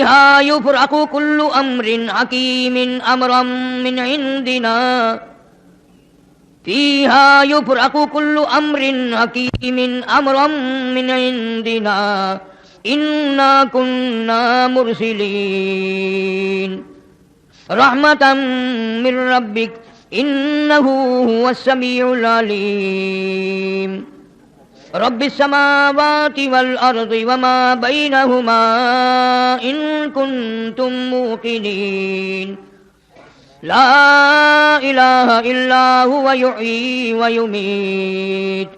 فيها يفرق كل أمر حكيم أمرا من عندنا فيها يفرق كل أمر حكيم أمرا من عندنا إنا كنا مرسلين رحمة من ربك إنه هو السميع العليم رب السماوات والأرض وما بينهما إن كنتم موقنين لا إله إلا هو يحيي ويميت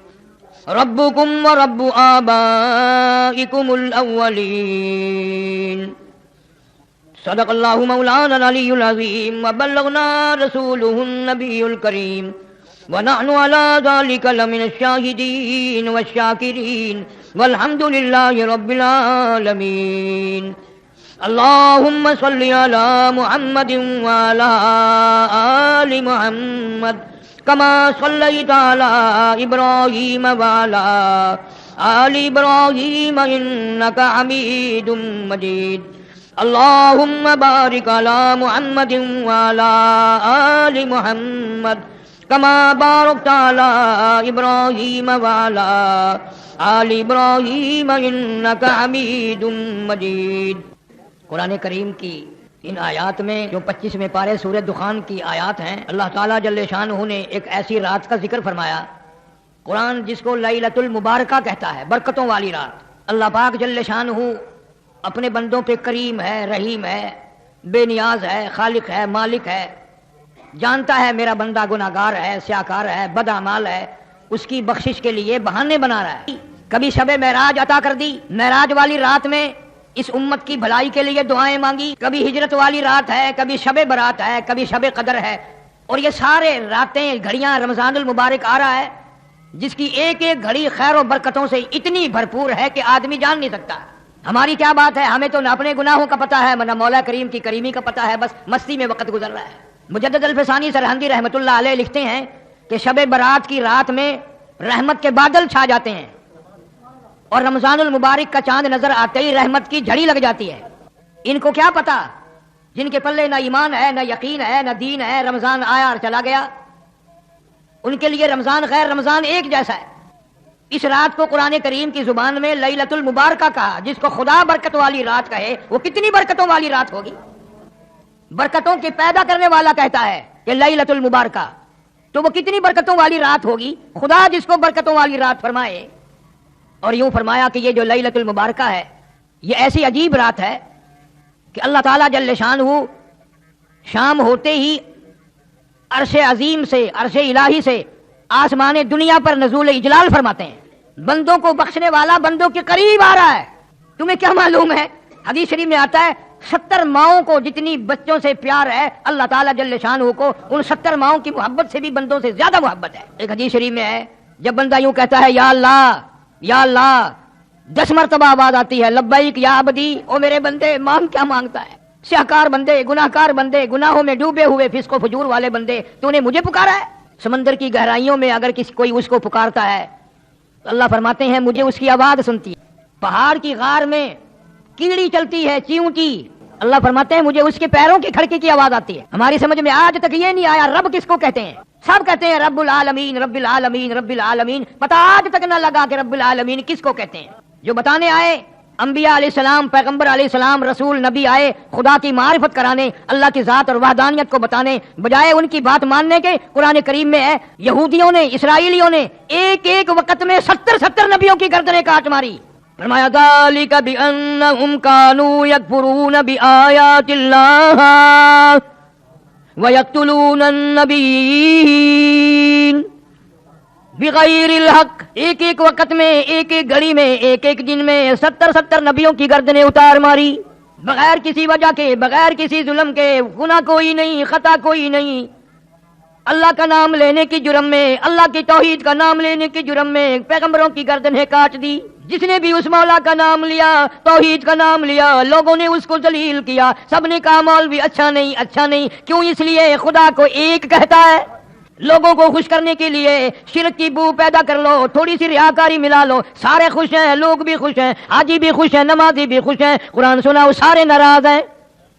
ربكم ورب آبائكم الأولين صدق الله مولانا العلي العظيم وبلغنا رسوله النبي الكريم ونحن على ذلك لمن الشاهدين والشاكرين والحمد لله رب العالمين اللهم صل على محمد وعلى آل محمد كما صليت على إبراهيم وعلى آل إبراهيم إنك حميد مجيد اللهم بارك على محمد وعلى آل محمد كما باركت على إبراهيم وعلى آل إبراهيم إنك حميد مجيد. قرآن کریم کی ان آیات میں جو 25ویں پارے سورہ دخان کی آیات ہیں، اللہ تعالیٰ جل شانہ نے ایک ایسی رات کا ذکر فرمایا. قرآن جس کو لیلۃ المبارکہ کہتا ہے، برکتوں والی رات. اللہ پاک جل شانہ اپنے بندوں پہ کریم ہے، رحیم ہے، بے نیاز ہے، خالق ہے، مالک ہے. جانتا ہے میرا بندہ گناہگار ہے، سیاکار ہے، بد اعمال ہے، اس کی بخشش کے لیے بہانے بنا رہا ہے. کبھی شب معراج عطا کر دی، معراج والی رات میں اس امت کی بھلائی کے لیے دعائیں مانگی. کبھی ہجرت والی رات ہے، کبھی شب برات ہے، کبھی شب قدر ہے. اور یہ سارے راتیں گھڑیاں رمضان المبارک آ رہا ہے جس کی ایک ایک گھڑی خیر و برکتوں سے اتنی بھرپور ہے کہ آدمی جان نہیں سکتا. ہماری کیا بات ہے، ہمیں تو نہ اپنے گناہوں کا پتہ ہے نہ مولا کریم کی کریمی کا پتہ ہے، بس مستی میں وقت گزر رہا ہے. مجدد الفسانی سرہندی رحمۃ اللہ علیہ لکھتے ہیں کہ شب برات کی رات میں رحمت کے بادل چھا جاتے ہیں اور رمضان المبارک کا چاند نظر آتے ہی رحمت کی جھڑی لگ جاتی ہے. ان کو کیا پتا، جن کے پلے نہ ایمان ہے، نہ یقین ہے، نہ دین ہے، رمضان آیا اور چلا گیا، ان کے لیے رمضان غیر رمضان ایک جیسا ہے. اس رات کو قرآن کریم کی زبان میں لیلۃ المبارکہ کہا. جس کو خدا برکت والی رات کہے وہ کتنی برکتوں والی رات ہوگی. برکتوں کے پیدا کرنے والا کہتا ہے کہ لیلۃ المبارکہ، تو وہ کتنی برکتوں والی رات ہوگی. خدا جس کو برکتوں والی رات فرمائے. اور یوں فرمایا کہ یہ جو لیلۃ المبارکہ ہے یہ ایسی عجیب رات ہے کہ اللہ تعالیٰ جل شانہ شام ہوتے ہی عرش عظیم سے، عرش الہی سے آسمان دنیا پر نزول اجلال فرماتے ہیں. بندوں کو بخشنے والا بندوں کے قریب آ رہا ہے. تمہیں کیا معلوم ہے، حدیث شریف میں آتا ہے 70 ماؤں کو جتنی بچوں سے پیار ہے اللہ تعالیٰ جل شانہ کو ان 70 ماؤں کی محبت سے بھی بندوں سے زیادہ محبت ہے. ایک حدیث شریف میں ہے جب بندہ یوں کہتا ہے یا اللہ یا اللہ 10 مرتبہ آواز آتی ہے لبیک یا عبدی، او میرے بندے مانگ کیا مانگتا ہے. سیاکار بندے، گناہکار بندے، گناہوں میں ڈوبے ہوئے فسق و فجور والے بندے، تو نے مجھے پکارا ہے. سمندر کی گہرائیوں میں اگر کوئی اس کو پکارتا ہے تو اللہ فرماتے ہیں مجھے اس کی آواز سنتی ہے. پہاڑ کی غار میں کیڑی چلتی ہے چیونٹی، اللہ فرماتے ہیں مجھے اس کے پیروں کی کھڑکی کی آواز آتی ہے. ہماری سمجھ میں آج تک یہ نہیں آیا رب کس کو کہتے ہیں. سب کہتے ہیں رب العالمین رب العالمین رب العالمین، پتہ آج تک نہ لگا کہ رب العالمین کس کو کہتے ہیں. جو بتانے آئے انبیاء علیہ السلام، پیغمبر علیہ السلام، رسول نبی آئے خدا کی معرفت کرانے، اللہ کی ذات اور وحدانیت کو بتانے، بجائے ان کی بات ماننے کے قرآن کریم میں ہے یہودیوں نے، اسرائیلیوں نے ایک ایک وقت میں 70 نبیوں کی گردنیں کاٹ ماری. فرمایا ذالک بأنہم کانوا یکفرون بآیات اللہ وَيَقْتُلُونَ النَّبِيِّينَ بغیر الحق. ایک ایک وقت میں، ایک ایک گھڑی میں، ایک ایک دن میں 70 نبیوں کی گردنیں اتار ماری، بغیر کسی وجہ کے، بغیر کسی ظلم کے. گناہ کوئی نہیں، خطا کوئی نہیں، اللہ کا نام لینے کی جرم میں، اللہ کی توحید کا نام لینے کی جرم میں پیغمبروں کی گردنیں کاٹ دی. جس نے بھی اس مولا کا نام لیا، توحید کا نام لیا، لوگوں نے اس کو ذلیل کیا. سب نے کہا مولوی اچھا نہیں، اچھا نہیں. کیوں؟ اس لیے خدا کو ایک کہتا ہے. لوگوں کو خوش کرنے کے لیے شرک کی بو پیدا کر لو، تھوڑی سی ریاکاری ملا لو، سارے خوش ہیں، لوگ بھی خوش ہیں، حاجی بھی خوش ہیں، نمازی بھی خوش ہیں، قرآن سناؤ سارے ناراض ہیں۔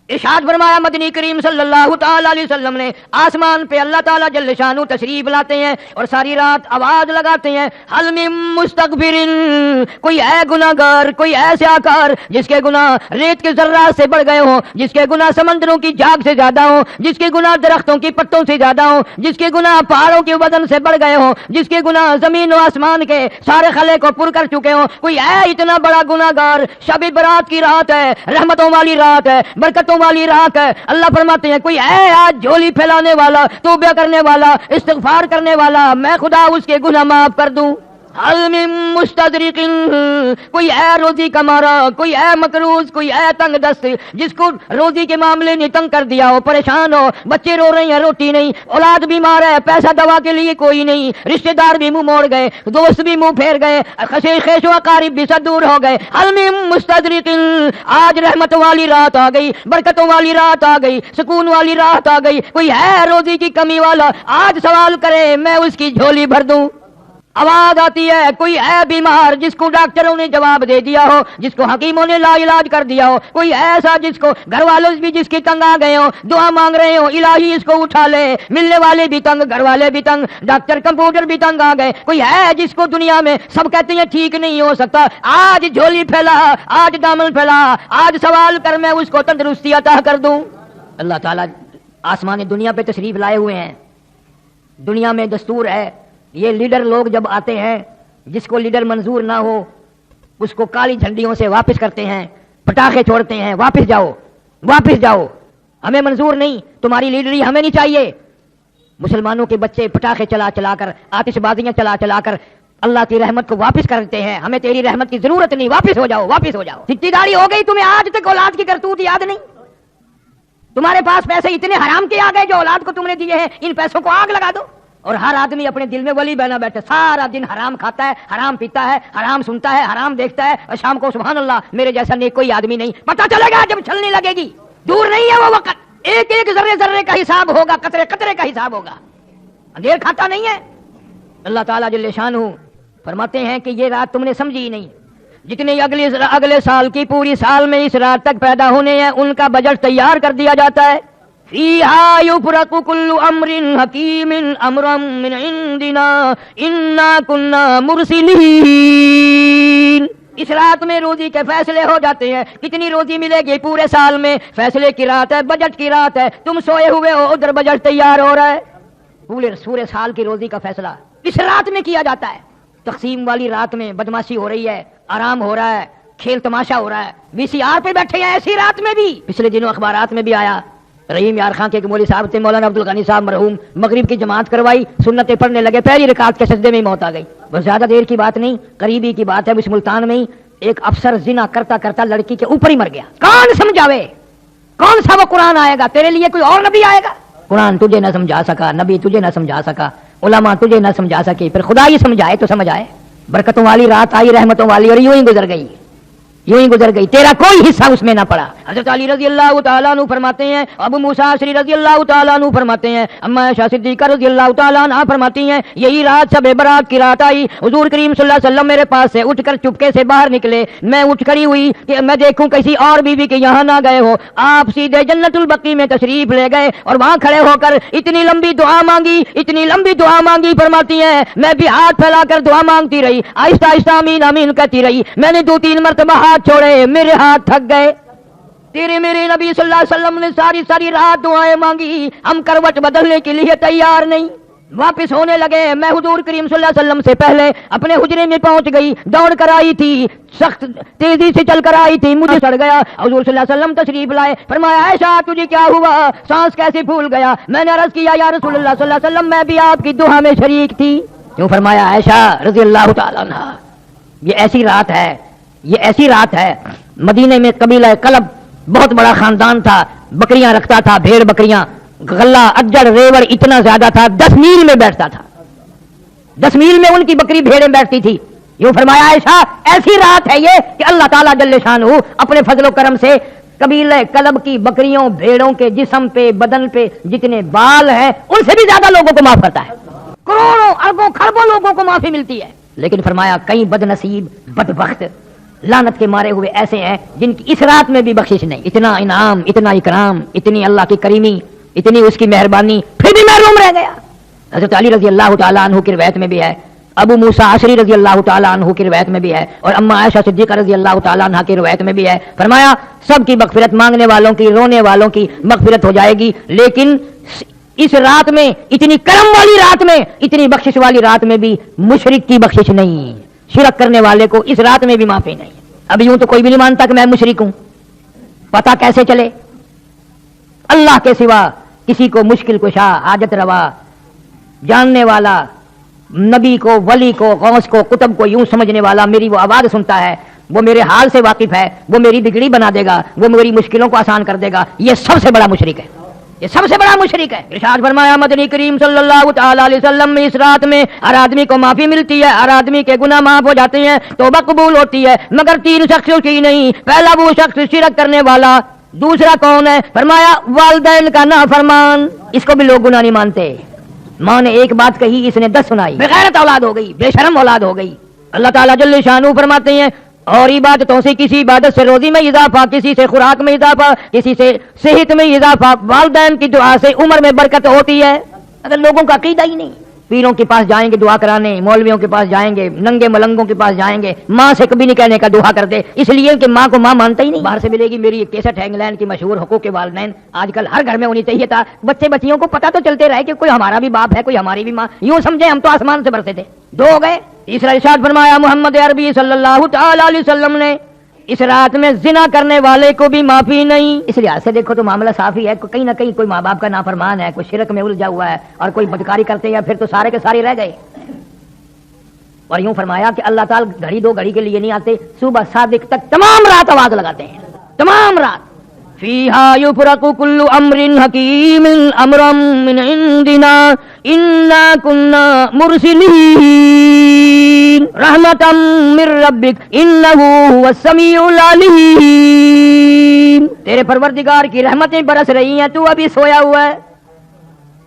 ارشاد فرمایا مدنی کریم صلی اللہ تعالی علیہ وسلم نے، آسمان پہ اللہ تعالیٰ جل شانہ تشریف لاتے ہیں اور ساری رات آواز لگاتے ہیں، حل من مستغفرین، کوئی ہے گناہگار، کوئی ہے سیاکار جس کے گناہ ریت کے ذرات سے بڑھ گئے ہوں، جس کے گناہ سمندروں کی جھاگ سے زیادہ ہوں، جس کے گناہ درختوں کی پتوں سے زیادہ ہوں، جس کے گناہ پہاڑوں کے وزن سے بڑھ گئے ہوں، جس کے گناہ زمین و آسمان کے سارے خلے کو پر کر چکے ہوں، کوئی ہے اتنا بڑا گناہگار؟ شب برات کی رات ہے، رحمتوں والی رات ہے، برکتوں والی رات ہے، اللہ فرماتے ہیں کوئی ہے آج جھولی پھیلانے والا، توبہ کرنے والا، استغفار کرنے والا، میں خدا اس کے گناہ معاف کر دوں۔ حل من مستدرک، کوئی ہے روزی کا مارا، کوئی ہے مقروض، کوئی ہے تنگ دست، جس کو روزی کے معاملے نے تنگ کر دیا ہو، پریشان ہو، بچے رو رہے ہیں روٹی نہیں، اولاد بیمار ہے، پیسہ دوا کے لیے کوئی نہیں، رشتہ دار بھی منہ موڑ گئے، دوست بھی منہ پھیر گئے، خیش و اقارب بھی سب دور ہو گئے، حل من مستدرک، آج رحمت والی رات آ گئی، برکتوں والی رات آ گئی، سکون والی رات آ گئی، کوئی ہے روزی کی کمی والا آج سوال کرے میں اس کی جھولی بھر دوں۔ آواز آتی ہے کوئی ہے بیمار جس کو ڈاکٹروں نے جواب دے دیا ہو، جس کو حکیموں نے لا علاج کر دیا ہو، کوئی ایسا جس کو گھر والوں بھی جس کی تنگ آ گئے ہو، دعا مانگ رہے ہو الہی اس کو اٹھا لے، ملنے والے بھی تنگ، گھر والے بھی تنگ، ڈاکٹر کمپیوٹر بھی تنگ آ گئے، کوئی ہے جس کو دنیا میں سب کہتے ہیں ٹھیک نہیں ہو سکتا، آج جھولی پھیلا، آج دامن پھیلا، آج سوال کر میں اس کو تندرستی عطا کر دوں۔ اللہ تعالیٰ آسمان دنیا پہ تشریف لائے ہوئے ہیں۔ دنیا میں دستور ہے یہ لیڈر لوگ جب آتے ہیں، جس کو لیڈر منظور نہ ہو اس کو کالی جھنڈیوں سے واپس کرتے ہیں، پٹاخے چھوڑتے ہیں، واپس جاؤ واپس جاؤ، ہمیں منظور نہیں، تمہاری لیڈری ہمیں نہیں چاہیے۔ مسلمانوں کے بچے پٹاخے چلا چلا کر، آتش بازیاں چلا چلا کر اللہ کی رحمت کو واپس کرتے ہیں، ہمیں تیری رحمت کی ضرورت نہیں، واپس ہو جاؤ واپس ہو جاؤ۔ اتنی داڑھی ہو گئی تمہیں آج تک اولاد کی کرتوت یاد نہیں؟ تمہارے پاس پیسے اتنے حرام کے آ گئے جو اولاد کو تم نے دیے ہیں، ان پیسوں کو آگ لگا دو۔ اور ہر آدمی اپنے دل میں ولی بنا بیٹھے، سارا دن حرام کھاتا ہے، حرام پیتا ہے، حرام سنتا ہے، حرام دیکھتا ہے، اور شام کو سبحان اللہ میرے جیسا نیک کوئی آدمی نہیں۔ پتہ چلے گا جب چھلنے لگے گی، دور نہیں ہے وہ وقت، ایک ایک ذرے ذرے کا حساب ہوگا، قطرے قطرے کا حساب ہوگا، اندھیر کھاتا نہیں ہے۔ اللہ تعالیٰ جل شانہ فرماتے ہیں کہ یہ رات تم نے سمجھی ہی نہیں، جتنے اگلے سال کی پوری سال میں اس رات تک پیدا ہونے ہیں ان کا بجٹ تیار کر دیا جاتا ہے۔ فیہا یفرق کل امر حکیم امرا من عندنا انا کنا مرسلین۔ اس رات میں روزی کے فیصلے ہو جاتے ہیں، کتنی روزی ملے گی پورے سال میں، فیصلے کی رات ہے، بجٹ کی رات ہے، تم سوئے ہوئے ہو ادھر بجٹ تیار ہو رہا ہے، پورے سال کی روزی کا فیصلہ اس رات میں کیا جاتا ہے۔ تقسیم والی رات میں بدماشی ہو رہی ہے، آرام ہو رہا ہے، کھیل تماشا ہو رہا ہے، وی سی آر پہ بیٹھے ہیں ایسی رات میں بھی۔ پچھلے دنوں اخبارات میں بھی آیا، رحیم یار خان کے مولوی صاحب تھے، مولانا عبد الغنی صاحب مرحوم، مغرب کی جماعت کروائی، سنتیں پڑھنے لگے، پہلی رکعت کے سجدے میں ہی موت آ گئی۔ بس زیادہ دیر کی بات نہیں، قریبی کی بات ہے، اس ملتان میں ہی ایک افسر زنا کرتا کرتا لڑکی کے اوپر ہی مر گیا۔ کون سمجھاوے؟ کون سا وہ قرآن آئے گا؟ تیرے لیے کوئی اور نبی آئے گا؟ قرآن تجھے نہ سمجھا سکا، نبی تجھے نہ سمجھا سکا، علماء تجھے نہ سمجھا سکے، پھر خدا ہی سمجھائے تو سمجھ آئے۔ برکتوں والی رات آئی، رحمتوں والی، اور یوں ہی گزر گئی، یوں ہی گزر گئی، تیرا کوئی حصہ اس میں نہ پڑا۔ حضرت علی رضی اللہ تعالیٰ عنہ فرماتے ہیں، ابو موسیٰ اشعری رضی اللہ تعالیٰ عنہ فرماتے ہیں، اما عائشہ صدیقہ رضی اللہ تعالیٰ عنہ فرماتی ہیں، یہی رات شب برات کی رات آئی، حضور کریم صلی اللہ علیہ وسلم میرے پاس سے اٹھ کر چپکے سے باہر نکلے، میں اٹھ کھڑی ہوئی کہ میں دیکھوں کسی اور بیوی کے یہاں نہ گئے ہو، آپ سیدھے جنت البقیع میں تشریف لے گئے اور وہاں کھڑے ہو کر اتنی لمبی دعا مانگی، اتنی لمبی دعا مانگی، فرماتی ہیں میں بھی ہاتھ پھیلا کر دعا مانگتی رہی، آہستہ آہستہ آمین آمین کہتی رہی، میں نے 2-3 مرتبہ ہاتھ چھوڑے، میرے ہاتھ تھک گئے۔ تیرے میرے نبی صلی اللہ علیہ وسلم نے ساری رات دعائیں مانگی، ہم کروٹ بدلنے کے لیے تیار نہیں۔ واپس ہونے لگے، میں حضور کریم صلی اللہ علیہ وسلم سے پہلے اپنے حجرے میں پہنچ گئی، دوڑ کر آئی تھی، سخت تیزی سے چل کر آئی تھی، مجھے سڑ گیا۔ حضور صلی اللہ علیہ وسلم تشریف لائے، فرمایا عائشہ تجھے کیا ہوا، سانس کیسے پھول گیا؟ میں نے عرض کیا یا رسول اللہ صلی اللہ علیہ وسلم میں بھی آپ کی دعا میں شریک تھی۔ کیوں؟ فرمایا عائشہ رضی اللہ تعالیٰ عنہ، یہ ایسی رات ہے، یہ ایسی رات ہے، مدینے میں قبیلہ کلب بہت بڑا خاندان تھا، بکریاں رکھتا تھا، بھیڑ بکریاں، غلہ اجڑ ریوڑ اتنا زیادہ تھا، 10 میل میں بیٹھتا تھا، 10 میل میں ان کی بکری بھیڑیں بیٹھتی تھی۔ یوں فرمایا عائشہ ایسی رات ہے یہ کہ اللہ تعالیٰ جل شانہ اپنے فضل و کرم سے قبیلہ کلب کی بکریوں بھیڑوں کے جسم پہ بدن پہ جتنے بال ہیں ان سے بھی زیادہ لوگوں کو معاف کرتا ہے. کروڑوں اربوں خربوں لوگوں کو معافی ملتی ہے. لیکن فرمایا کئی بد نصیب بدبخت لعنت کے مارے ہوئے ایسے ہیں جن کی اس رات میں بھی بخشش نہیں. اتنا انعام اتنا اکرام اتنی اللہ کی کریمی اتنی اس کی مہربانی پھر بھی محروم رہ گیا. حضرت علی رضی اللہ تعالیٰ عنہ کی روایت میں بھی ہے, ابو موسیٰ اشعری رضی اللہ تعالیٰ عنہ کی روایت میں بھی ہے, اور اما عائشہ صدیقہ رضی اللہ تعالیٰ عنہ کی روایت میں بھی ہے. فرمایا سب کی مغفرت, مانگنے والوں کی رونے والوں کی مغفرت ہو جائے گی, لیکن اس رات میں اتنی کرم والی رات میں اتنی بخشش والی رات میں بھی مشرک کی بخشش نہیں. شرک کرنے والے کو اس رات میں بھی معافی نہیں. اب یوں تو کوئی بھی نہیں مانتا کہ میں مشرک ہوں, پتہ کیسے چلے؟ اللہ کے سوا کسی کو مشکل کشا حاجت روا جاننے والا, نبی کو ولی کو غوث کو قطب کو یوں سمجھنے والا میری وہ آواز سنتا ہے, وہ میرے حال سے واقف ہے, وہ میری بگڑی بنا دے گا, وہ میری مشکلوں کو آسان کر دے گا, یہ سب سے بڑا مشرک ہے. یہ سب سے بڑا مشرک ہے. ارشاد فرمایا مدنی کریم صلی اللہ تعالی علیہ وسلم میں اس رات میں ہر آدمی کو معافی ملتی ہے, ہر آدمی کے گناہ معاف ہو جاتے ہیں, توبہ قبول ہوتی ہے, مگر 3 شخصوں کی نہیں. پہلا وہ شخص شرک کرنے والا, دوسرا کون ہے؟ فرمایا والدین کا نافرمان. اس کو بھی لوگ گناہ نہیں مانتے. ماں نے ایک بات کہی, اس نے 10 سنائی, بغیرت اولاد ہو گئی, بے شرم اولاد ہو گئی. اللہ تعالیٰ جل شانہ فرماتے ہیں اور عبادتوں سے کسی عبادت سے روزی میں اضافہ, کسی سے خوراک میں اضافہ, کسی سے صحت میں اضافہ, والدین کی دعا سے عمر میں برکت ہوتی ہے. اگر لوگوں کا عقیدہ ہی نہیں, پیروں کے پاس جائیں گے دعا کرانے, مولویوں کے پاس جائیں گے, ننگے ملنگوں کے پاس جائیں گے, ماں سے کبھی نہیں کہنے کا دعا کرتے, اس لیے کہ ماں کو ماں مانتا ہی نہیں. باہر سے ملے گی میری ایک کیسٹ ہے انگلینڈ کی مشہور حقوق کے والدین, آج کل ہر گھر میں ہونی چاہیے تھا. بچے بچیوں کو پتہ تو چلتے رہے کہ کوئی ہمارا بھی باپ ہے, کوئی ہماری بھی ماں, یوں سمجھے ہم تو آسمان سے برسے تھے. 2 ہو گئے. تیسرا ارشاد فرمایا محمد عربی صلی اللہ تعالی علیہ وسلم نے اس رات میں زنا کرنے والے کو بھی معافی نہیں. اس لحاظ سے دیکھو تو معاملہ صاف ہی ہے, کہیں نہ کہیں کوئی ماں باپ کا نافرمان ہے, کوئی شرک میں الجھا ہوا ہے, اور کوئی بدکاری کرتے ہیں, پھر تو سارے کے سارے رہ گئے. اور یوں فرمایا کہ اللہ تعالیٰ گھڑی 2 گھڑی کے لیے نہیں آتے, صبح صادق تک تمام رات آواز لگاتے ہیں, تمام رات. فیہا یفرق کل امر حکیم امرا من عندنا انا کنا مرسلین رحمتا من ربک انہ هو السمیع العلیم. تیرے پروردگار کی رحمتیں برس رہی ہیں, تو ابھی سویا ہوا ہے.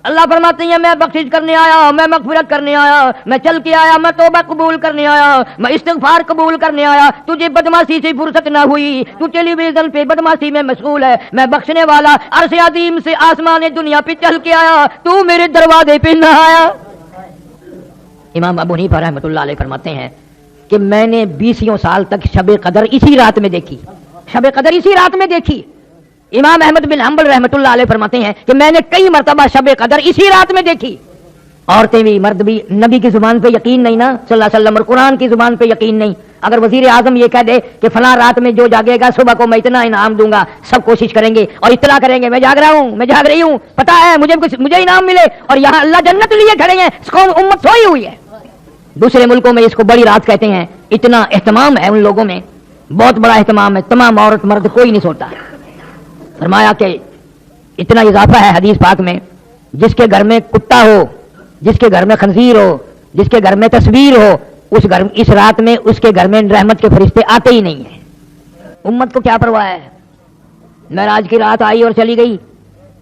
اللہ فرماتے ہیں میں بخشش کرنے آیا, میں مغفرت کرنے آیا, میں چل کے آیا, میں توبہ قبول کرنے آیا, میں استغفار قبول کرنے آیا. تجھے بدمعاشی سے فرصت نہ ہوئی, تو ٹیلی ویژن پہ بدمعاشی میں مشغول ہے. میں بخشنے والا عرش عظیم سے آسمان دنیا پہ چل کے آیا, تو میرے دروازے پہ نہ آیا. امام ابو حنیفہ رحمۃ اللہ علیہ فرماتے ہیں کہ میں نے 20 سال تک شب قدر اسی رات میں دیکھی, شب قدر اسی رات میں دیکھی. امام احمد بن حنبل رحمۃ اللہ علیہ فرماتے ہیں کہ میں نے کئی مرتبہ شب قدر اسی رات میں دیکھی. عورتیں بھی مرد بھی, نبی کی زبان پہ یقین نہیں نا صلی اللہ علیہ وسلم, اور قرآن کی زبان پہ یقین نہیں. اگر وزیر اعظم یہ کہہ دے کہ فلاں رات میں جو جاگے گا صبح کو میں اتنا انعام دوں گا, سب کوشش کریں گے اور اطلاع کریں گے میں جاگ رہا ہوں, میں جاگ رہی ہوں, پتا ہے مجھے انعام ملے, اور یہاں اللہ جنت لیے کھڑے ہیں, اس کو امت سوئی ہوئی ہے. دوسرے ملکوں میں اس کو بڑی رات کہتے ہیں. اتنا اہتمام ہے ان لوگوں میں, بہت بڑا اہتمام ہے, تمام عورت مرد کوئی نہیں سوتا. فرمایا کہ اتنا اضافہ ہے حدیث پاک میں, جس کے گھر میں کتا ہو, جس کے گھر میں خنزیر ہو, جس کے گھر میں تصویر ہو, اس رات میں اس کے گھر میں رحمت کے فرشتے آتے ہی نہیں ہیں. امت کو کیا پرواہ ہے؟ معراج کی رات آئی اور چلی گئی,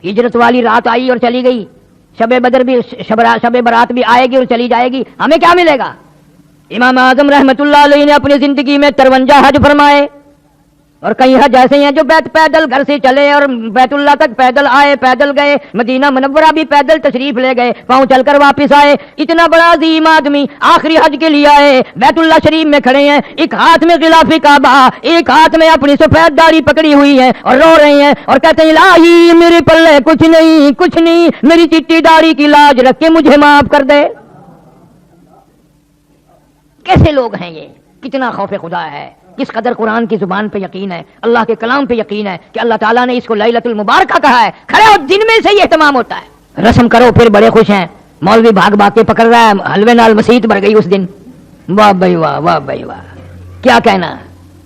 ہجرت والی رات آئی اور چلی گئی, شب بدر بھی شب برات بھی آئے گی اور چلی جائے گی, ہمیں کیا ملے گا؟ امام اعظم رحمت اللہ علیہ نے اپنی زندگی میں 53 حج فرمائے, اور کئی حج ایسے ہیں جو پیدل گھر سے چلے اور بیت اللہ تک پیدل آئے, پیدل گئے, مدینہ منورہ بھی پیدل تشریف لے گئے, پاؤں چل کر واپس آئے. اتنا بڑا عظیم آدمی آخری حج کے لیے آئے, بیت اللہ شریف میں کھڑے ہیں, ایک ہاتھ میں غلاف کعبہ, ایک ہاتھ میں اپنی سفید داڑھی پکڑی ہوئی ہے, اور رو رہے ہیں اور کہتے ہیں الہی میرے پلے کچھ نہیں, میری چٹی داڑھی کی لاج رکھ کے مجھے معاف کر دے. کیسے لوگ ہیں یہ؟ کتنا خوف خدا ہے, کس قدر قرآن کی زبان پہ یقین ہے, اللہ کے کلام پہ یقین ہے کہ اللہ تعالیٰ نے اس کو لیلۃ المبارکہ کہا ہے. کھڑے ہو, دن میں سے یہ اہتمام ہوتا ہے. رسم کرو پھر بڑے خوش ہیں, مولوی بھاگ کے پکڑ رہا ہے, حلوے نال مسیت بھر گئی اس دن. واہ بھائی واہ, واہ بھائی واہ, کیا کہنا.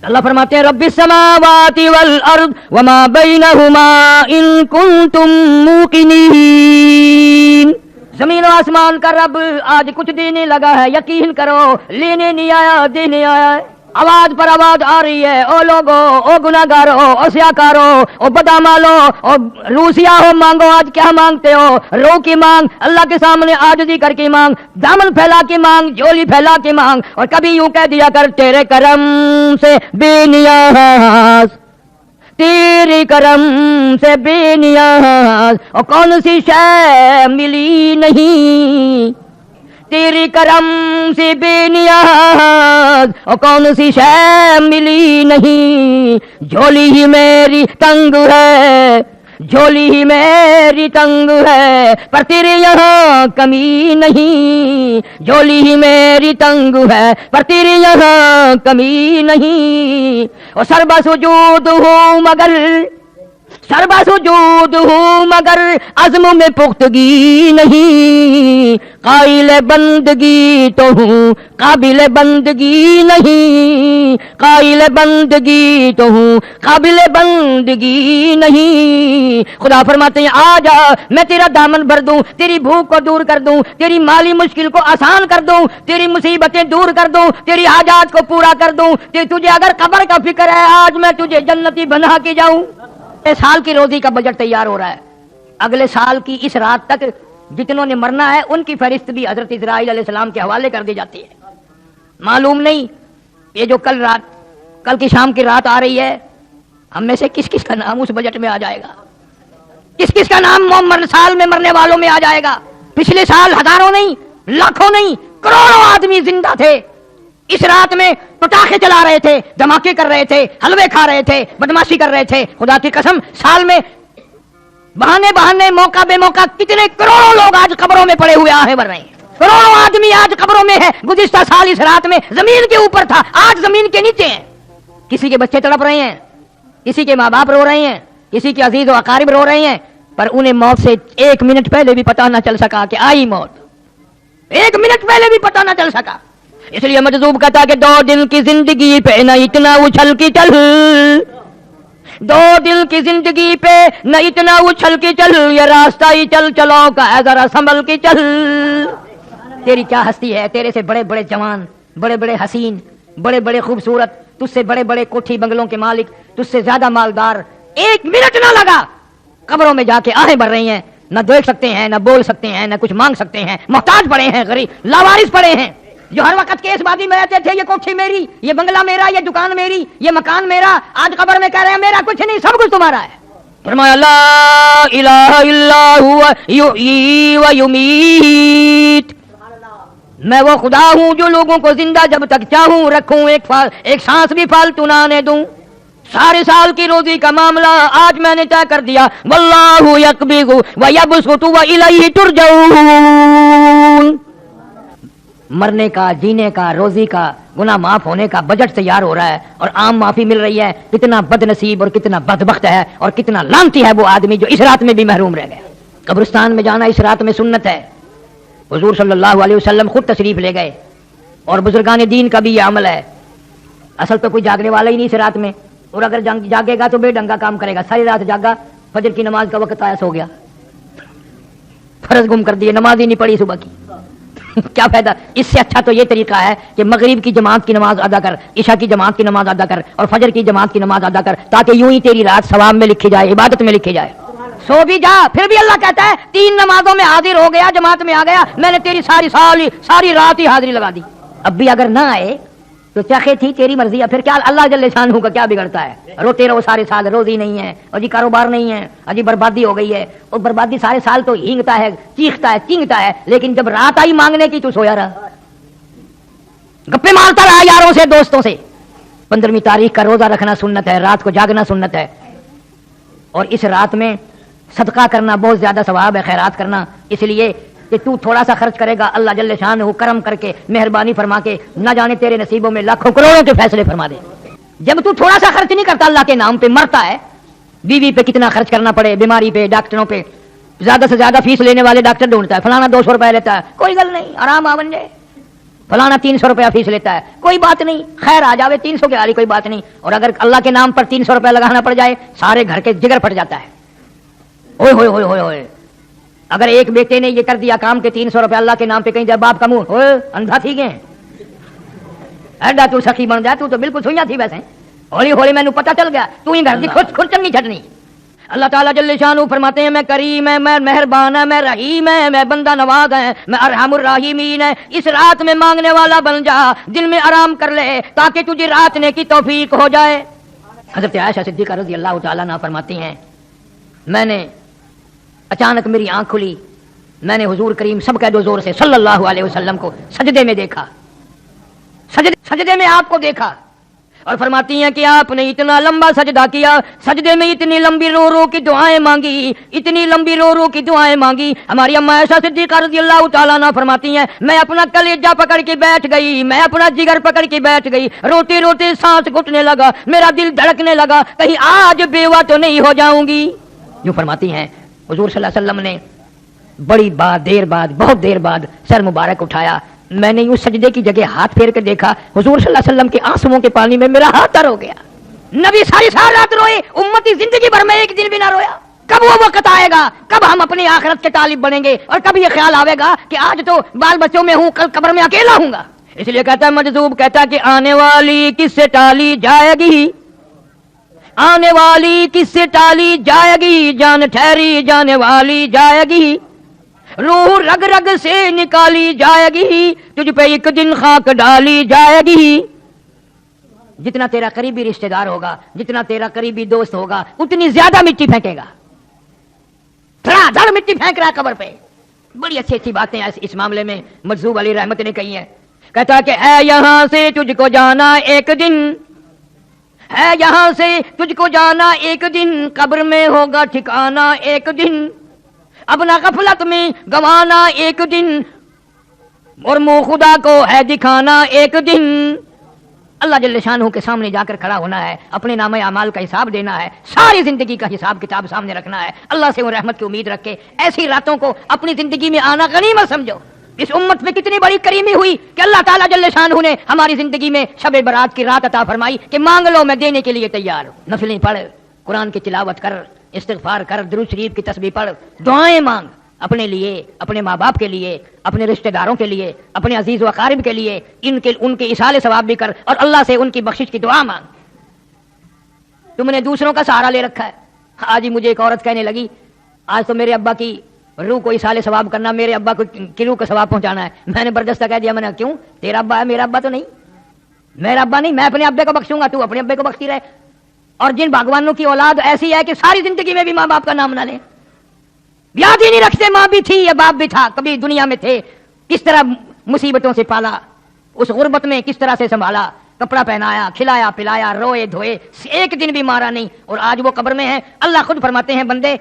اللہ فرماتے ہیں رب السماوات والارض وما بینہما ان کنتم موقنین. زمین و آسمان کا رب آج کچھ دینے لگا ہے, یقین کرو, لینے نہیں آیا دینے آیا ہے. آواز پر آواز آ رہی ہے، او لوگو، او گناہگارو، او سیاکارو، او بدامالو، او روسیا ہو مانگو، آج کیا مانگتے ہو؟ رو کی مانگ، اللہ کے سامنے عاجزی کر کے مانگ، دامن پھیلا کے مانگ، جھولی پھیلا کے مانگ، اور کبھی یوں کہہ دیا کر تیرے کرم سے بے نیاز، تیری کرم سے بے نیاز، اور کون سی شے ملی نہیں، تیری کرم سے بے نیاز، اور کون سی شے ملی نہیں، جھولی ہی میری تنگ ہے، جھولی ہی میری تنگ ہے، پر تیرے یہاں کمی نہیں، جھولی ہی میری تنگ ہے، پر تیرے یہاں کمی نہیں، اور سربا سجود ہوں مگر، سربا سجود ہوں مگر عزم میں پختگی نہیں، قائل بندگی تو ہوں قابل بندگی نہیں، قائل بندگی تو ہوں قابل بندگی نہیں۔ خدا فرماتے ہیں آ جا میں تیرا دامن بھر دوں، تیری بھوک کو دور کر دوں، تیری مالی مشکل کو آسان کر دوں، تیری مصیبتیں دور کر دوں، تیری حاجات کو پورا کر دوں، تجھے اگر قبر کا فکر ہے آج میں تجھے جنتی بنا کے جاؤں۔ سال کی روزی کا بجٹ تیار ہو رہا ہے، اگلے سال کی اس رات تک جتنوں نے مرنا ہے ان کی فہرست بھی حضرت اسرائیل علیہ السلام کے حوالے کر دی جاتی ہے۔ معلوم نہیں یہ جو کل کی شام کی رات آ رہی ہے، ہم میں سے کس کس کا نام اس بجٹ میں آ جائے گا، کس کس کا نام سال میں مرنے والوں میں آ جائے گا۔ پچھلے سال ہزاروں نہیں، لاکھوں نہیں، کروڑوں آدمی زندہ تھے، اس رات میں پٹاخے چلا رہے تھے، دھماکے کر رہے تھے، حلوے کھا رہے تھے، بدماشی کر رہے تھے۔ خدا کی قسم سال میں بہانے موقع بے موقع کتنے کروڑوں لوگ آج قبروں میں پڑے ہوئے آہیں بھر رہے ہیں، کروڑوں آدمی آج قبروں میں ہے۔ گزشتہ سال اس رات میں زمین کے اوپر تھا، آج زمین کے نیچے ہیں۔ کسی کے بچے تڑپ رہے ہیں، کسی کے ماں باپ رو رہے ہیں، کسی کے عزیز و اقارب رو رہے ہیں، پر انہیں موت سے 1 منٹ پہلے بھی پتہ نہ چل سکا کہ آئی موت، 1 منٹ پہلے بھی پتہ نہ چل سکا۔ اس لیے مجذوب کہتا کہ 2 دن کی زندگی پہ نہ اتنا اچھل کی چل، 2 دن کی زندگی پہ نہ اتنا اچھل کی چل، یہ راستہ ہی چل چلو کا ہے ذرا سنبھل کی چل۔ تیری کیا ہستی ہے، تیرے سے بڑے بڑے جوان، بڑے بڑے حسین، بڑے بڑے خوبصورت، تجھ سے بڑے بڑے کوٹھی بنگلوں کے مالک، تجھ سے زیادہ مالدار، 1 منٹ نہ لگا قبروں میں جا کے آہیں بھر رہی ہیں، نہ دیکھ سکتے ہیں، نہ بول سکتے ہیں، نہ کچھ مانگ سکتے ہیں، محتاج پڑے ہیں، غریب لاوارث پڑے ہیں، جو ہر وقت کیس بازی میں رہتے تھے، یہ کوٹھی میری، یہ بنگلہ میرا، یہ دکان میری، یہ مکان میرا، آج قبر میں کہہ رہے ہیں میرا کچھ نہیں، سب کچھ تمہارا ہے۔ فرمایا لا الہ الا هو یحیی و یمیت، میں وہ خدا ہوں جو لوگوں کو زندہ جب تک چاہوں رکھوں، ایک سانس بھی فالتو نہ آنے دوں۔ سارے سال کی روزی کا معاملہ آج میں نے طے کر دیا، واللہ یقبض و یبسط و الیہ ترجعون۔ مرنے کا، جینے کا، روزی کا، گناہ معاف ہونے کا بجٹ تیار ہو رہا ہے اور عام معافی مل رہی ہے۔ کتنا بد نصیب اور کتنا بدبخت ہے اور کتنا لعنتی ہے وہ آدمی جو اس رات میں بھی محروم رہ گیا۔ قبرستان میں جانا اس رات میں سنت ہے، حضور صلی اللہ علیہ وسلم خود تشریف لے گئے، اور بزرگان دین کا بھی یہ عمل ہے۔ اصل تو کوئی جاگنے والا ہی نہیں اس رات میں، اور اگر جاگے گا تو بے ڈنگا کام کرے گا۔ ساری رات جاگا، فجر کی نماز کا وقت آیا، سو گیا، فرض گم کر دیے، نماز ہی نہیں پڑھی صبح کی، کیا فائدہ؟ اس سے اچھا تو یہ طریقہ ہے کہ مغرب کی جماعت کی نماز ادا کر، عشاء کی جماعت کی نماز ادا کر، اور فجر کی جماعت کی نماز ادا کر، تاکہ یوں ہی تیری رات ثواب میں لکھی جائے، عبادت میں لکھی جائے۔ سو بھی جا، پھر بھی اللہ کہتا ہے 3 نمازوں میں حاضر ہو گیا، جماعت میں آ گیا، میں نے تیری ساری رات ہی حاضری لگا دی۔ اب بھی اگر نہ آئے تو چاہے تھی تیری مرضی ہے، پھر کیا اللہ جل شانہ کا کیا بگڑتا ہے؟ روتے رہو سارے سال، روزی نہیں ہے، اور جی کاروبار نہیں ہے، اور جی بربادی ہو گئی ہے، اور بربادی سارے سال تو ہینگتا ہے، چیختا ہے، چینگتا ہے، لیکن جب رات آئی مانگنے کی تو سویا رہا، گپے مارتا رہا یاروں سے، دوستوں سے۔ 15ویں تاریخ کا روزہ رکھنا سنت ہے، رات کو جاگنا سنت ہے، اور اس رات میں صدقہ کرنا بہت زیادہ ثواب ہے، خیرات کرنا، اس لیے کہ تو تھوڑا سا خرچ کرے گا، اللہ جل شانہ کرم کر کے، مہربانی فرما کے، نہ جانے تیرے نصیبوں میں لاکھوں کروڑوں کے فیصلے فرما دے۔ جب تو تھوڑا سا خرچ نہیں کرتا اللہ کے نام پہ، مرتا ہے، بیوی پہ کتنا خرچ کرنا پڑے، بیماری پہ، ڈاکٹروں پہ، زیادہ سے زیادہ فیس لینے والے ڈاکٹر ڈھونڈتا ہے، فلانا 200 روپے لیتا ہے، کوئی گل نہیں، آرام آ بن جائے، فلانا 300 روپیہ فیس لیتا ہے، کوئی بات نہیں، خیر آ جاوے 300 کے آری، کوئی بات نہیں۔ اور اگر اللہ کے نام پر 300 روپیہ لگانا پڑ جائے، سارے گھر کے جگر پھٹ جاتا ہے، اوئے ہوئے ہوئے ہوئے ہوئے۔ اگر ایک بیٹے نے یہ کر دیا کام کہ 300 روپے اللہ کے نام پہ کہیں جائے، باپ کا منہ ہوئے اندھا تھی گئے، ایڈا تو سخی بن جائے, تو بالکل سوئیاں تھی ویسے, ہولی ہولی میں پتہ چل گیا تو ہی گھر کی خود چنگی چھٹنی. اللہ تعالیٰ جل شانہ فرماتے ہیں میں کریم ہے, میں مہربان ہے, میں رحیم ہے, میں بندہ نواز ہے, میں ارحم الراحمین ہے. اس رات میں مانگنے والا بن جا, دل میں آرام کر لے تاکہ تجھے رات نے کی توفیق ہو جائے. حضرت عائشہ صدیقہ رضی اللہ تعالیٰ عنہ فرماتی ہیں میں نے اچانک میری آنکھ کھلی, میں نے حضور کریم سب کہہ دو زور سے صلی اللہ علیہ وسلم کو سجدے میں دیکھا, سجدے میں آپ کو دیکھا, اور فرماتی ہیں کہ آپ نے اتنا لمبا سجدہ کیا, سجدے میں اتنی لمبی رو رو کی دعائیں مانگی, اتنی لمبی رو رو کی دعائیں مانگی. ہماری اماں عائشہ صدیقہ رضی اللہ تعالیٰ عنہ فرماتی ہیں میں اپنا کلیجہ پکڑ کے بیٹھ گئی, میں اپنا جگر پکڑ کے بیٹھ گئی, روتے روتے سانس گھٹنے لگا, میرا دل دھڑکنے لگا, کہیں آج بیوہ تو نہیں ہو جاؤں گی. یوں فرماتی ہیں حضور صلی اللہ علیہ وسلم نے بڑی دیر بعد بہت دیر بعد سر مبارک اٹھایا, میں نے یوں سجدے کی جگہ ہاتھ پھیر کر دیکھا, حضور صلی اللہ علیہ وسلم کے آنسوؤں کے پانی میں میرا ہاتھ تر ہو گیا. نبی ساری رات روئے, امتی زندگی بھر میں ایک دن بھی نہ رویا. کب وہ وقت آئے گا, کب ہم اپنی آخرت کے طالب بنیں گے, اور کب یہ خیال آئے گا کہ آج تو بال بچوں میں ہوں, کل قبر میں اکیلا ہوں گا. اس لیے کہتا ہے مجذوب, کہتا ہے کہ آنے والی کس سے ٹالی جائے گی, آنے والی کس سے ٹالی جائے گی, جان ٹھہری جانے والی جائے گی, روح رگ رگ سے نکالی جائے گی, تجھ پہ ایک دن خاک ڈالی جائے گی. جتنا تیرا قریبی رشتہ دار ہوگا, جتنا تیرا قریبی دوست ہوگا, اتنی زیادہ مٹی پھینکے گا. دھڑا دھڑ مٹی پھینک رہا قبر پہ. بڑی اچھی اچھی باتیں اس معاملے میں مجذوب علی رحمت نے کہی ہیں. کہتا کہ اے یہاں سے تجھ کو جانا ایک دن, ہے یہاں سے تجھ کو جانا ایک دن, قبر میں ہوگا ٹھکانا ایک دن, اپنا غفلت میں گوانا ایک دن, اور منہ خدا کو ہے دکھانا ایک دن. اللہ جل شانہ کے سامنے جا کر کھڑا ہونا ہے, اپنے نامہ اعمال کا حساب دینا ہے, ساری زندگی کا حساب کتاب سامنے رکھنا ہے. اللہ سے وہ رحمت کی امید رکھ کے ایسی راتوں کو اپنی زندگی میں آنا غنیمت سمجھو. اس امت میں کتنی بڑی کریمی ہوئی کہ اللہ تعالیٰ جل شانہ نے ہماری زندگی میں شب برات کی رات عطا فرمائی کہ مانگ لو میں دینے کے لیے تیار ہوں. نفلیں پڑھ, قرآن کی تلاوت کر, استغفار کر, درود شریف کی تسبیح پڑھ, دعائیں مانگ, اپنے لیے, اپنے ماں باپ کے لیے, اپنے رشتہ داروں کے لیے, اپنے عزیز و اقارب کے لیے, ان کے ایصال ثواب بھی کر, اور اللہ سے ان کی بخشش کی دعا مانگ. تم نے دوسروں کا سہارا لے رکھا ہے. آج ہی مجھے ایک عورت کہنے لگی آج تو میرے ابا کی روح کو ایصال ثواب کرنا, میرے ابا کو کی روح کا ثواب پہنچانا ہے. میں نے بردستہ کہہ دیا, میں نے کیوں, تیرا ابا ہے, میرا ابا تو نہیں, میرا ابا نہیں, میں اپنے ابے کو بخشوں گا, تو اپنے ابے کو بخشتی رہے. اور جن بھگوانوں کی اولاد ایسی ہے کہ ساری زندگی میں بھی ماں باپ کا نام نہ لیں, یاد ہی نہیں رکھتے ماں بھی تھی یا باپ بھی تھا, کبھی دنیا میں تھے, کس طرح مصیبتوں سے پالا, اس غربت میں کس طرح سے سنبھالا, کپڑا پہنایا, کھلایا پلایا, روئے دھوئے, ایک دن بھی مارا نہیں, اور آج وہ قبر میں ہے. اللہ خود فرماتے ہیں بندے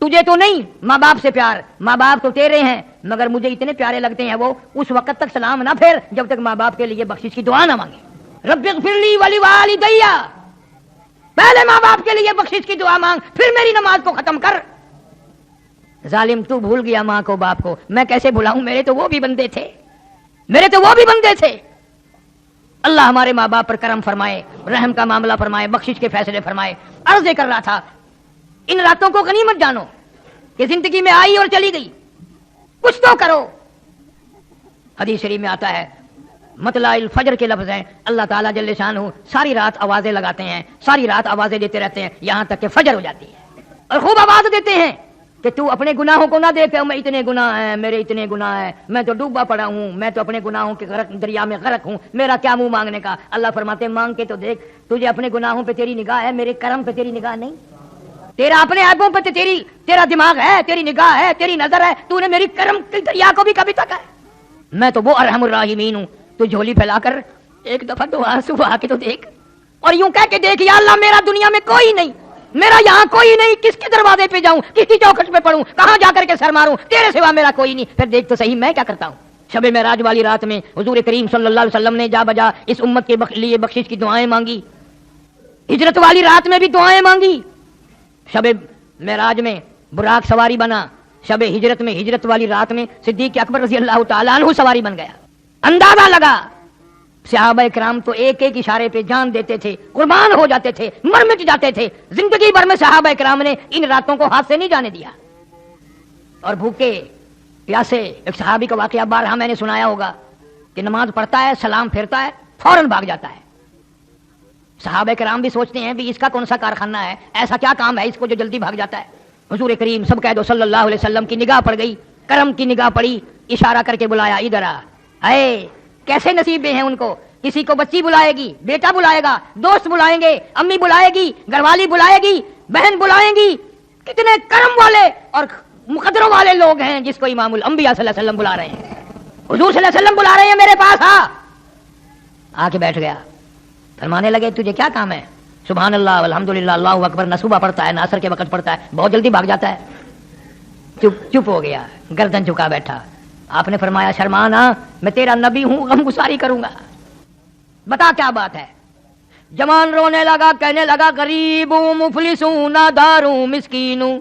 تجھے تو نہیں ماں باپ سے پیار, ماں باپ تو تیرے ہیں, مگر مجھے اتنے پیارے لگتے ہیں وہ, اس وقت تک سلام نہ پھیر جب تک ماں باپ کے لیے بخشش کی دعا نہ مانگے. رب اغفر لی ولوالدی, پہلے ماں باپ کے لیے بخشش کی دعا مانگ, پھر میری نماز کو ختم کر. ظالم تو بھول گیا ماں کو باپ کو, میں کیسے بھلاؤں, میرے تو وہ بھی بندے تھے, میرے تو وہ بھی بندے تھے. اللہ ہمارے ماں باپ پر کرم فرمائے, رحم کا معاملہ فرمائے, بخشش کے فیصلے فرمائے. عرض کر رہا تھا ان راتوں کو غنیمت جانو کہ زندگی میں آئی اور چلی گئی, کچھ تو کرو. حدیث شریف میں آتا ہے مطلع الفجر کے لفظ ہیں, اللہ تعالیٰ جل شانہ ساری رات آوازیں لگاتے ہیں, ساری رات آوازیں دیتے رہتے ہیں, یہاں تک کہ فجر ہو جاتی ہے, اور خوب آواز دیتے ہیں کہ تو اپنے گناہوں کو نہ دیکھ, میں اتنے گناہ ہیں, میرے اتنے گناہ ہیں, میں تو ڈوبا پڑا ہوں, میں تو اپنے گناہوں کے دریا میں غرق ہوں, میرا کیا منہ مانگنے کا. اللہ فرماتے مانگ کے تو دیکھ, تجھے اپنے گناہوں پہ تیری نگاہ ہے, میرے کرم پہ تیری نگاہ نہیں. تیرا اپنے عیبوں پہ تیرا دماغ ہے, تیری نگاہ ہے, تیری نظر ہے, تو نے میری کرم کے دریا کو بھی کبھی تک ہے. میں تو وہ ارحم الراحمین ہوں. تو جھولی پھیلا کر ایک دفعہ تو آنسو بہا کے تو دیکھ, اور یوں کہہ کے دیکھ یا اللہ میرا دنیا میں کوئی نہیں, میرا یہاں کوئی نہیں, کس کے دروازے پہ جاؤں, کس کی چوکھٹ پہ پڑھوں, کہاں جا کر کے سر ماروں, تیرے سوا میرا کوئی نہیں. پھر دیکھ تو صحیح میں کیا کرتا ہوں. شب معراج والی رات میں حضور کریم صلی اللہ علیہ وسلم نے جا بجا اس امت کے لیے بخشش کی دعائیں مانگی. ہجرت والی رات میں بھی دعائیں مانگی. شب معراج میں براق سواری بنا, شب ہجرت میں, ہجرت والی رات میں صدیق اکبر رضی اللہ تعالیٰ عنہ سواری بن گیا. اندازہ لگا صحابہ کرام تو ایک ایک اشارے پہ جان دیتے تھے, قربان ہو جاتے تھے, مر مٹ جاتے تھے. زندگی بھر میں صحابہ کرام نے ان راتوں کو ہاتھ سے نہیں جانے دیا. اور بھوکے پیاسے, ایک صحابی کا واقعہ بارہا میں نے سنایا ہوگا کہ نماز پڑھتا ہے, سلام پھیرتا ہے, فوراً بھاگ جاتا ہے. صحابہ کرام بھی سوچتے ہیں بھی اس کا کون سا کارخانہ ہے, ایسا کیا کام ہے اس کو جو جلدی بھاگ جاتا ہے. حضور کریم سب کہہ دو صلی اللہ علیہ وسلم کی نگاہ پڑ گئی, کرم کی نگاہ پڑی, اشارہ کر کے بلایا, ادھر آ. اے کیسے نصیبے ہیں ان کو, کسی کو بچی بلائے گی, بیٹا بلائے گا, دوست بلائیں گے, امی بلائے گی, گھر والی بلائے گی, بہن بلائیں گی. کتنے کرم والے اور مقدروں والے لوگ ہیں جس کو امام الانبیاء صلی اللہ علیہ وسلم بلا رہے ہیں. حضور صلی اللہ علیہ وسلم بلا رہے ہیں میرے پاس, آ کے بیٹھ گیا. فرمانے لگے تجھے کیا کام ہے؟ سبحان اللہ الحمدللہ اللہ اکبر نہ صبح پڑھتا ہے نہ عصر کے وقت پڑھتا ہے, بہت جلدی بھاگ جاتا ہے. چپ ہو گیا, گردن جھکا بیٹھا. آپ نے فرمایا شرمانا, میں تیرا نبی ہوں, غم گساری کروں گا, بتا کیا بات ہے. جوان رونے لگا, کہنے لگا غریب ہوں, مفلس ہوں, نادار ہوں, مسکین ہوں,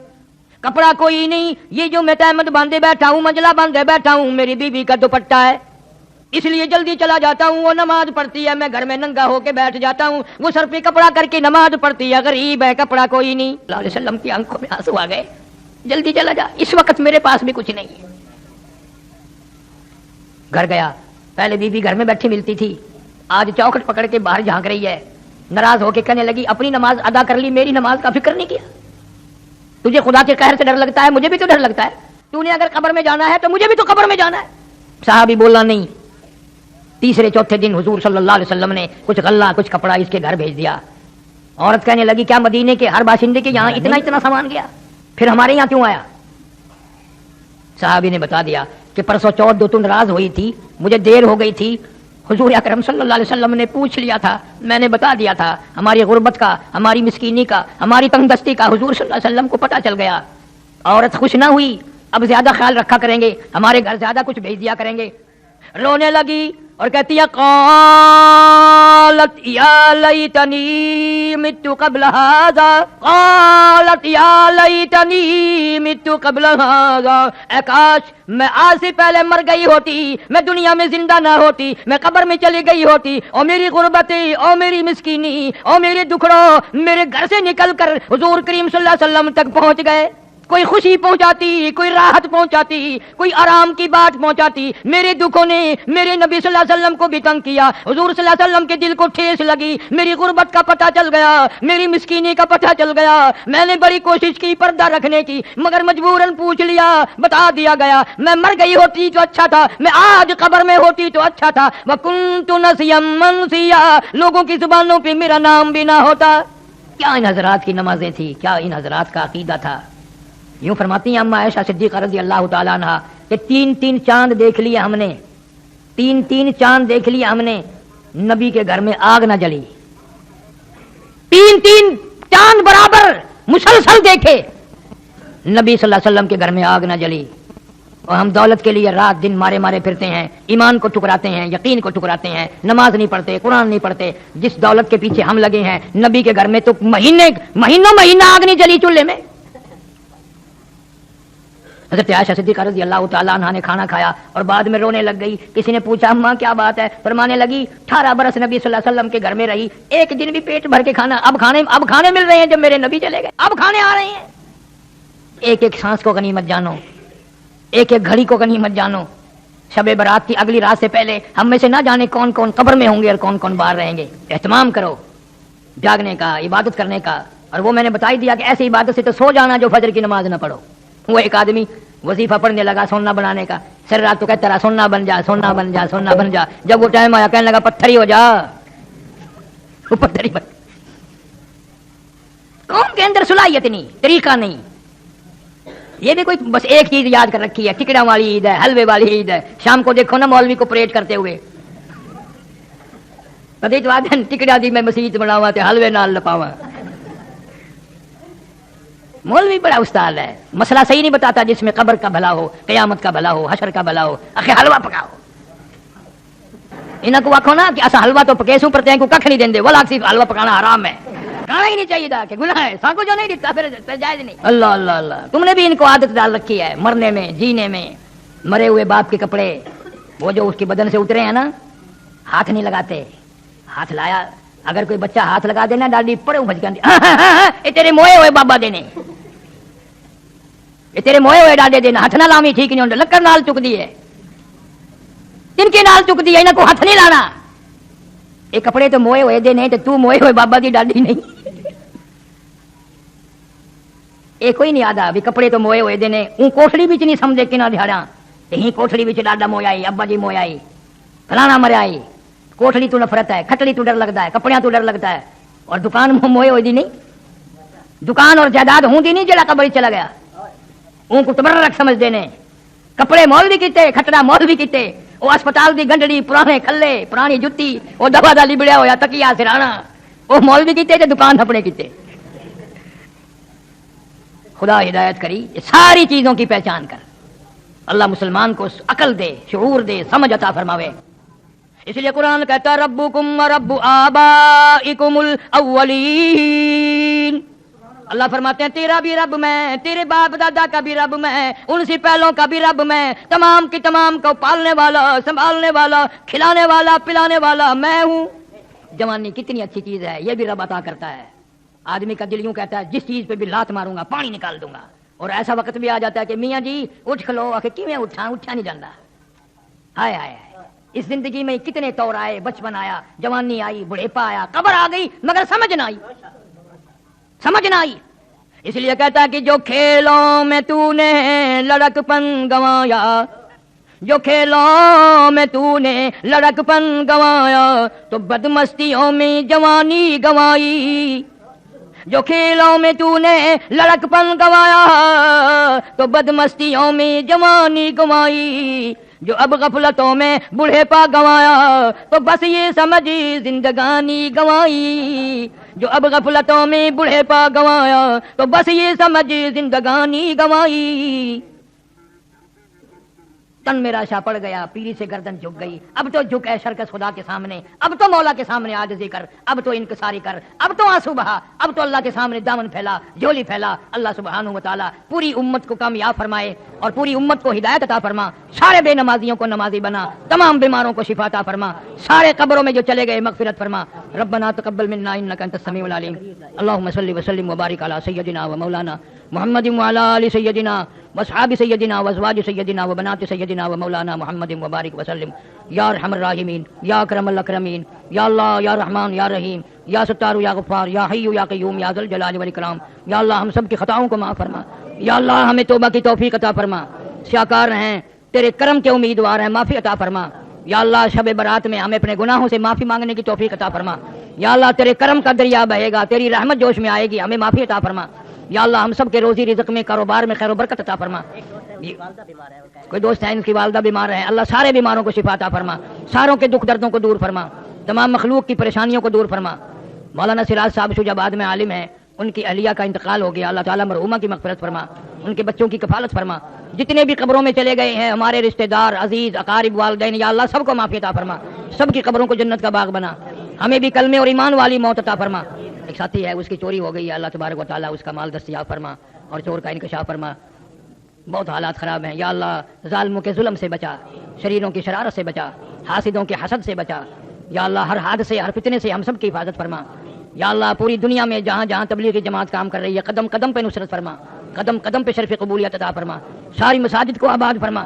کپڑا کوئی نہیں, یہ جو میں تہمت باندھے بیٹھا ہوں, منجلا باندھے بیٹھا ہوں, میری بیوی کا دوپٹہ ہے, اس لیے جلدی چلا جاتا ہوں. وہ نماز پڑھتی ہے, میں گھر میں ننگا ہو کے بیٹھ جاتا ہوں, وہ سر پہ کپڑا کر کے نماز پڑھتی ہے, غریب ہے, کپڑا کوئی نہیں. اللہ علیہ وسلم کی آنکھوں میں آنسو آ گئے, جلدی چلا جا, اس وقت میرے پاس بھی کچھ نہیں ہے. گھر گیا, پہلے بیوی گھر میں بیٹھی ملتی تھی, آج چوکھٹ پکڑ کے باہر جھانک رہی ہے. ناراض ہو کے کہنے لگی اپنی نماز ادا کر لی, میری نماز کا فکر نہیں کیا. تجھے خدا کے قہر سے ڈر لگتا ہے, مجھے بھی تو ڈر لگتا ہے. تو نے اگر قبر میں جانا ہے تو مجھے بھی تو قبر میں جانا ہے. صحابی بولا نہیں. تیسرے چوتھے دن حضور صلی اللہ علیہ وسلم نے کچھ غلہ کچھ کپڑا اس کے گھر بھیج دیا. عورت کہنے لگی کیا مدینے کے ہر باشندے کے یہاں اتنا سامان گیا, پھر ہمارے یہاں کیوں آیا؟ صحابی نے بتا دیا کہ پرسوں چوتھ دو تو ناراض ہوئی تھی, مجھے دیر ہو گئی تھی, حضور اکرم صلی اللہ علیہ وسلم نے پوچھ لیا تھا, میں نے بتا دیا تھا, ہماری غربت کا, ہماری مسکینی کا, ہماری تنگ دستی کا حضور صلی اللہ علیہ وسلم کو پتہ چل گیا. عورت خوش نہ ہوئی, اب زیادہ خیال رکھا کریں گے, ہمارے گھر زیادہ کچھ بھیج دیا کریں گے. رونے لگی اور کہتی ہے قالت یا لیتنی مت قبل ھذا, قالت یا لیتنی مت قبل ھذا, اے کاش میں آج سے پہلے مر گئی ہوتی, میں دنیا میں زندہ نہ ہوتی, میں قبر میں چلی گئی ہوتی, اور میری غربتی, اور میری مسکینی, اور میرے دکھڑوں میرے گھر سے نکل کر حضور کریم صلی اللہ علیہ وسلم تک پہنچ گئے. کوئی خوشی پہنچاتی, کوئی راحت پہنچاتی, کوئی آرام کی بات پہنچاتی. میرے دکھوں نے میرے نبی صلی اللہ علیہ وسلم کو بھی تنگ کیا, حضور صلی اللہ علیہ وسلم کے دل کو ٹھیس لگی, میری غربت کا پتہ چل گیا, میری مسکینی کا پتہ چل گیا. میں نے بڑی کوشش کی پردہ رکھنے کی, مگر مجبوراً پوچھ لیا, بتا دیا گیا, میں مر گئی ہوتی تو اچھا تھا, میں آج قبر میں ہوتی تو اچھا تھا. وَكُنْتُ نَسْيًا مَنْسِيًّا, لوگوں کی زبانوں پہ میرا نام بھی نہ ہوتا. کیا ان حضرات کی نمازیں تھی, کیا ان حضرات کا عقیدہ تھا. یوں فرماتی ہیں اما عائشہ صدیقہ رضی اللہ تعالیٰ عنہا کہ 3 چاند دیکھ لیے ہم نے, 3 چاند دیکھ لیے ہم نے, نبی کے گھر میں آگ نہ جلی. 3 چاند برابر مسلسل دیکھے, نبی صلی اللہ علیہ وسلم کے گھر میں آگ نہ جلی. اور ہم دولت کے لیے رات دن مارے پھرتے ہیں, ایمان کو ٹکراتے ہیں, یقین کو ٹکراتے ہیں, نماز نہیں پڑھتے, قرآن نہیں پڑھتے. جس دولت کے پیچھے ہم لگے ہیں, نبی کے گھر میں تو مہینہ آگ نہیں جلی چولہے میں. حضرت عائشہ صدیقہ رضی اللہ تعالیٰ عنہا نے کھانا کھایا اور بعد میں رونے لگ گئی. کسی نے پوچھا اماں کیا بات ہے؟ فرمانے لگی 18 برس نبی صلی اللہ علیہ وسلم کے گھر میں رہی, ایک دن بھی پیٹ بھر کے کھانا, اب کھانے مل رہے ہیں جب میرے نبی چلے گئے, اب کھانے آ رہے ہیں. ایک سانس کو غنیمت جانو, ایک گھڑی کو غنیمت جانو. شب برات کی اگلی رات سے پہلے ہم میں سے نہ جانے کون کون قبر میں ہوں گے اور کون کون باہر رہیں گے. اہتمام کرو جاگنے کا, عبادت کرنے کا. اور وہ میں نے بتا ہی دیا کہ ایسی عبادت سے تو سو جانا جو فجر کی نماز نہ پڑھو. وہ ایک آدمی وظیفہ پڑھنے لگا سونا بنانے کا, سر رات تو کہتا رہا سونا بن جا, سونا بن جا, سونا بن جا. جب وہ ٹائم آیا کہنے لگا پتھر ہی ہو جا, وہ پتھر ہی بن. قوم کے اندر صلاحیت نہیں, طریقہ نہیں. یہ بھی کوئی بس ایک چیز یاد کر رکھی ہے, ٹکڑا والی عید ہے, حلوے والی عید ہے. شام کو دیکھو نا مولوی کو پریڈ کرتے ہوئے, کدی تو آدھے ٹکڑا دی میں مسیت بناوا تے حلوے نال لپاوا. مولوی بڑا استاد ہے, مسئلہ صحیح نہیں بتاتا جس میں قبر کا بھلا ہو, قیامت کا بھلا ہو, حشر کا بھلا ہو. آخر حلوہ پکاؤ, انہاں کو آکھو نا کہ اسا حلوہ تو پکے سوں پر تیں کو ککھ نہیں دیندے, ولا اکسی حلوہ پکانا حرام ہے, کھانا ہی نہیں چاہیے تھا کہ گناہ ہے. سانکو جو نہیں دیتا پھر جائز نہیں. اللہ اللہ اللہ, تم نے بھی ان کو عادت ڈال رکھی ہے مرنے میں, جینے میں. مرے ہوئے باپ کے کپڑے وہ جو اس کے بدن سے اترے ہیں نا, ہاتھ نہیں لگاتے. ہاتھ لایا, اگر کوئی بچہ ہاتھ لگا دینا ڈالی پڑے بھجکن, یہ تیرے موئے ہوئے بابا دینے, یہ تیرے موئے ہوئے ڈالے دینا, ہاتھ نہ لامی ٹھیک نہیں ہوتا. لکڑ نال چک دی ہے, تن کے نال چک دی ہے, انہاں کو ہاتھ نہیں لانا. یہ کپڑے تو موئے ہوئے دے نہیں تے تو موئے ہوئے بابا دی ڈاڈی نہیں. یہ کوئی نہیں آدھا بھی کپڑے تو موئے ہوئے دے نے. اون کوٹھڑی بچ نہیں سمجھے کنا دھیاڑا ہی کوٹھڑی بچ ڈاڈا مویا آئی, ابا جی مویا آئی, فلانا مریا آئی. کوٹھڑی تو نفرت ہے, کھٹڑی تو ڈر لگتا ہے, کپڑیاں تو ڈر لگتا ہے, اور دکان موئے ہوئی دی نہیں. دکان اور جائیداد ہوں دی نہیں جڑا قبر چلا گیا. اون کو تبرک سمجھ دینے. کپڑے مول بھی کیتے, کھٹڑا مول بھی کیتے, وہ اسپتال دی گنڈڑی, پرانے کھلے, پرانی جتی, وہ دوا دا لبڑیا ہویا تکیا سرانا, وہ مول بھی کیتے تے دکان اپنے کیتے. خدا ہدایت کری. یہ ساری چیزوں کی پہچان کر. اللہ مسلمان کو عقل دے, شعور دے, سمجھ عطا فرماوے. اس لیے قرآن کہتا ربکم و رب آبائکم الاولین. اللہ فرماتے ہیں تیرا بھی رب میں, تیرے باپ دادا کا بھی رب میں, ان سے پہلوں کا بھی رب میں, تمام کی تمام کو پالنے والا, سنبھالنے والا, کھلانے والا, پلانے والا میں ہوں. جوانی کتنی اچھی چیز ہے, یہ بھی رب عطا کرتا ہے. آدمی کا دل یوں کہتا ہے جس چیز پہ بھی لات ماروں گا پانی نکال دوں گا, اور ایسا وقت بھی آ جاتا ہے کہ میاں جی اٹھ کھلو, آخر کیویں اٹھا نہیں جاتا. ہائے ہائے, اس زندگی میں کتنے طور آئے, بچپن آیا, جوانی آئی, بڑھیپا آیا, قبر آ گئی, مگر سمجھ نہ آئی, سمجھ نہ آئی. اس لیے کہتا ہے کہ جو کھیلوں میں تو نے لڑک پن گنوایا, جو کھیلوں میں تو نے لڑک پن گنوایا, تو بدمستیوں میں جوانی گنوائی. جو کھیلوں میں تو نے لڑک پن گنوایا, تو بدمستیوں میں جوانی گنوائی. جو اب غفلتوں میں بوڑھے پا گنوایا, تو بس یہ سمجھی زندگانی گنوائی. جو اب غفلتوں میں بوڑھے پا گنوایا, تو بس یہ سمجھی زندگانی گنوائی. تن میرا شاہ پڑ گیا, پیری سے گردن جھک گئی, اب تو جھک اے شرکس خدا کے سامنے, اب تو مولا کے سامنے عاجزی کر, اب تو انکساری کر, اب تو آنسو بہا, اب تو اللہ کے سامنے دامن پھیلا, جھولی پھیلا. اللہ سبحانہ و تعالی پوری امت کو کامیاب فرمائے اور پوری امت کو ہدایت عطا فرما. سارے بے نمازیوں کو نمازی بنا, تمام بیماروں کو شفا عطا فرما, سارے قبروں میں جو چلے گئے مغفرت فرما. ربنا تقبل منا انک انت السمیع العلیم. اللهم صل وسلم وبارک علی سیدنا و مولانا محمد وعلى آل سیدنا واصحاب سیدنا وازواج سیدنا وبنات سیدنا ومولانا محمد وبارک وسلم. یا ارحم الراحمین, یا اکرم الاکرمین, یا اللہ, یا رحمان, یا رحیم, یا ستار, یا غفار, یا حی, یا قیوم, یا ذی الجلال والاکرام. یا اللہ ہم سب کی خطاؤں کو معاف فرما. یا اللہ ہمیں توبہ کی توفیق عطا فرما. سیاکار ہیں, تیرے کرم کے امیدوار ہیں, معافی عطا فرما. یا اللہ شب برات میں ہمیں اپنے گناہوں سے معافی مانگنے کی توفیق عطا فرما. یا اللہ تیرے کرم کا دریا بہے گا, تیری رحمت جوش میں آئے گی, ہمیں معافی عطا فرما. یا اللہ ہم سب کے روزی رزق میں, کاروبار میں خیر و برکت عطا فرما. کوئی دوست ہے ان کی والدہ بیمار ہے, اللہ سارے بیماروں کو شفا عطا فرما, ساروں کے دکھ دردوں کو دور فرما, تمام مخلوق کی پریشانیوں کو دور فرما. مولانا سراج صاحب شوج آباد میں عالم ہیں, ان کی اہلیہ کا انتقال ہو گیا, اللہ تعالیٰ مرحومہ کی مغفرت فرما, ان کے بچوں کی کفالت فرما. جتنے بھی قبروں میں چلے گئے ہیں ہمارے رشتہ دار, عزیز, اقارب, والدین, یا اللہ سب کو معافی عطا فرما, سب کی قبروں کو جنت کا باغ بنا. ہمیں بھی کلمے اور ایمان والی موت عطا فرما. ایک ساتھی ہے, اس کی چوری ہو گئی ہے, اللہ تبارک و تعالیٰ اس کا مال دستیاب فرما اور چور کا انکشاف فرما. بہت حالات خراب ہیں, یا اللہ ظالموں کے ظلم سے بچا, شریروں کی شرارت سے بچا, حاسدوں کے حسد سے بچا. یا اللہ ہر حادثے, ہر فتنے سے ہم سب کی حفاظت فرما. یا اللہ پوری دنیا میں جہاں جہاں تبلیغی جماعت کام کر رہی ہے, قدم قدم پہ نصرت فرما, قدم قدم پہ شرف قبولیت عطا فرما. ساری مساجد کو آباد فرما,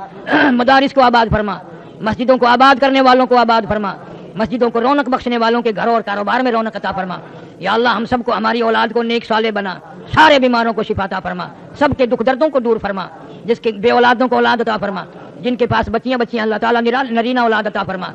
مدارس کو آباد فرما, مسجدوں کو آباد کرنے والوں کو آباد فرما, مسجدوں کو رونق بخشنے والوں کے گھروں اور کاروبار میں رونق عطا فرما. یا اللہ ہم سب کو, ہماری اولاد کو نیک صالح بنا, سارے بیماروں کو شفا عطا فرما, سب کے دکھ دردوں کو دور فرما. جس کے بے اولادوں کو اولاد عطا فرما, جن کے پاس بچیاں اللہ تعالیٰ نرینہ اولاد عطا فرما.